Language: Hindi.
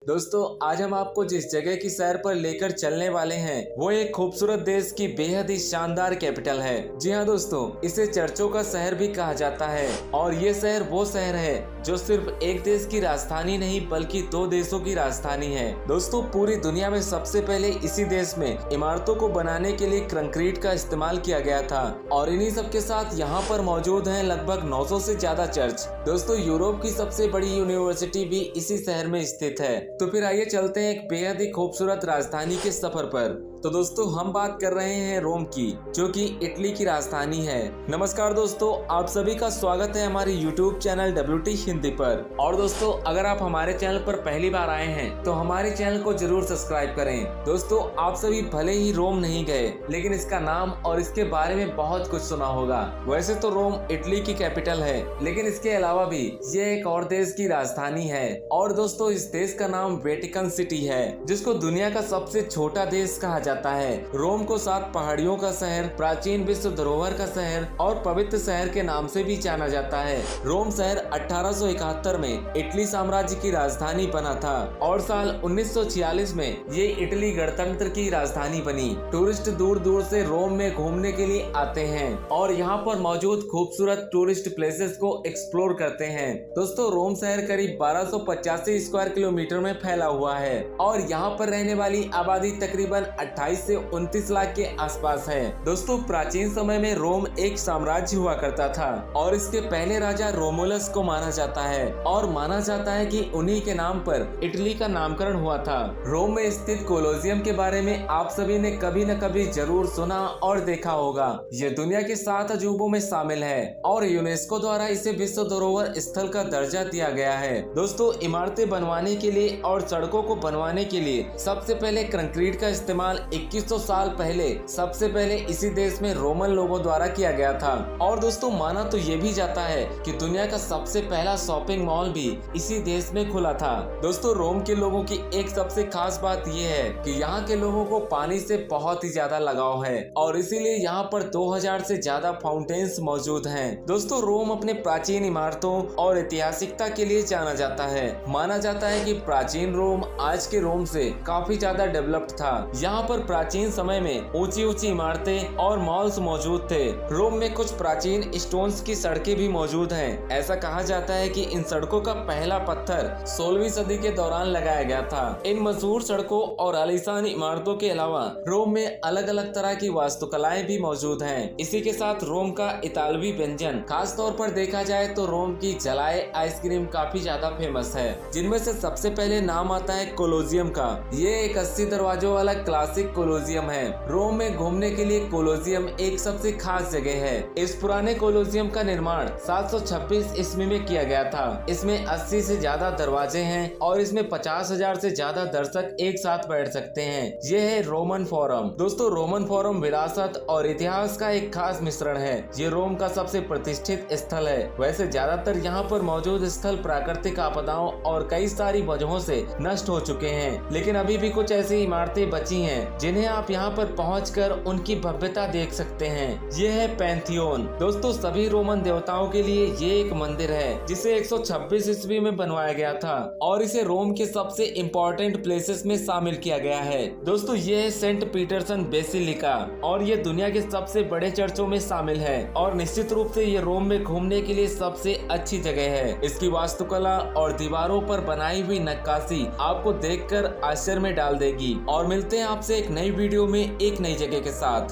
दोस्तों आज हम आपको जिस जगह की सैर पर लेकर चलने वाले हैं वो एक खूबसूरत देश की बेहद ही शानदार कैपिटल है। जी हाँ दोस्तों, इसे चर्चों का शहर भी कहा जाता है और ये शहर वो शहर है जो सिर्फ एक देश की राजधानी नहीं बल्कि दो देशों की राजधानी है। दोस्तों पूरी दुनिया में सबसे पहले इसी देश में इमारतों को बनाने के लिए कंक्रीट का इस्तेमाल किया गया था और इन्हीं सब के साथ यहाँ पर मौजूद हैं लगभग 900 से ज्यादा चर्च। दोस्तों यूरोप की सबसे बड़ी यूनिवर्सिटी भी इसी शहर में स्थित है। तो फिर आइए चलते हैं एक बेहद ही खूबसूरत राजधानी के सफर पर। तो दोस्तों हम बात कर रहे हैं रोम की, जो कि इटली की राजधानी है। नमस्कार दोस्तों, आप सभी का स्वागत है हमारे YouTube चैनल WT हिंदी पर। और दोस्तों अगर आप हमारे चैनल पर पहली बार आए हैं तो हमारे चैनल को जरूर सब्सक्राइब करें। दोस्तों आप सभी भले ही रोम नहीं गए लेकिन इसका नाम और इसके बारे में बहुत कुछ सुना होगा। वैसे तो रोम इटली की कैपिटल है लेकिन इसके अलावा भी ये एक और देश की राजधानी है। और दोस्तों इस देश का नाम वेटिकन सिटी है, जिसको दुनिया का सबसे छोटा देश कहा जाता है। रोम को 7 पहाड़ियों का शहर, प्राचीन विश्व धरोहर का शहर और पवित्र शहर के नाम से भी जाना जाता है। रोम शहर 1871 में इटली साम्राज्य की राजधानी बना था और साल 1946 में ये इटली गणतंत्र की राजधानी बनी। टूरिस्ट दूर दूर से रोम में घूमने के लिए आते हैं और यहाँ पर मौजूद खूबसूरत टूरिस्ट प्लेसेस को एक्सप्लोर करते हैं। दोस्तों रोम शहर करीब 1285 स्क्वायर किलोमीटर में फैला हुआ है और यहाँ पर रहने वाली आबादी तकरीबन 28 से 29 लाख के आसपास है। दोस्तों प्राचीन समय में रोम एक साम्राज्य हुआ करता था और इसके पहले राजा रोमुलस को माना जाता है और माना जाता है कि उन्हीं के नाम पर इटली का नामकरण हुआ था। रोम में स्थित कोलोसियम के बारे में आप सभी ने कभी न कभी जरूर सुना और देखा होगा। ये दुनिया के 7 अजूबों में शामिल है और यूनेस्को द्वारा इसे विश्व धरोहर स्थल का दर्जा दिया गया है। दोस्तों इमारतें बनवाने के लिए और सड़कों को बनवाने के लिए सबसे पहले कंक्रीट का इस्तेमाल 2100 साल पहले सबसे पहले इसी देश में रोमन लोगों द्वारा किया गया था। और दोस्तों माना तो ये भी जाता है कि दुनिया का सबसे पहला शॉपिंग मॉल भी इसी देश में खुला था। दोस्तों रोम के लोगों की एक सबसे खास बात ये है कि यहाँ के लोगों को पानी से बहुत ही ज्यादा लगाव है और इसीलिए यहाँ पर 2000 से ज्यादा फाउंटेन्स मौजूद हैं। दोस्तों रोम अपने प्राचीन इमारतों और ऐतिहासिकता के लिए जाना जाता है। माना जाता है कि प्राचीन रोम आज के रोम से काफी ज्यादा डेवलप्ड था। यहाँ पर प्राचीन समय में ऊंची ऊंची इमारतें और मॉल्स मौजूद थे। रोम में कुछ प्राचीन स्टोन्स की सड़कें भी मौजूद हैं। ऐसा कहा जाता है कि इन सड़कों का पहला पत्थर 16वीं सदी के दौरान लगाया गया था। इन मशहूर सड़कों और आलीशान इमारतों के अलावा रोम में अलग अलग तरह की वास्तुकलाएं भी मौजूद हैं। इसी के साथ रोम का इतालवी व्यंजन, खास तौर पर देखा जाए तो रोम की जलाए आइसक्रीम काफी ज्यादा फेमस है, जिनमें से सबसे पहले नाम आता है कोलोसियम का। ये एक 80 दरवाजों वाला क्लासिक कोलोसियम है। रोम में घूमने के लिए कोलोसियम एक सबसे खास जगह है। इस पुराने कोलोसियम का निर्माण 726 ईस्वी में किया गया था। इसमें 80 से ज्यादा दरवाजे हैं और इसमें 50,000 से ज्यादा दर्शक एक साथ बैठ सकते हैं। ये है रोमन फोरम। दोस्तों रोमन फोरम विरासत और इतिहास का एक खास मिश्रण है। ये रोम का सबसे प्रतिष्ठित स्थल है। वैसे ज्यादातर यहाँ पर मौजूद स्थल प्राकृतिक आपदाओं और कई सारी वजहों से नष्ट हो चुके हैं, लेकिन अभी भी कुछ ऐसी इमारतें बची हैं जिन्हें आप यहाँ पर पहुंचकर उनकी भव्यता देख सकते हैं। ये है पैंथियोन। दोस्तों सभी रोमन देवताओं के लिए ये एक मंदिर है जिसे 126 ईस्वी में बनवाया गया था और इसे रोम के सबसे इम्पोर्टेंट प्लेसेस में शामिल किया गया है। दोस्तों ये है सेंट पीटरसन बेसिलिका और ये दुनिया के सबसे बड़े चर्चों में शामिल है और निश्चित रूप से ये रोम में घूमने के लिए सबसे अच्छी जगह है। इसकी वास्तुकला और दीवारों पर बनाई हुई नक्काशी आपको देखकर आश्चर्य में डाल देगी। और मिलते हैं आपसे एक नई वीडियो में एक नई जगह के साथ।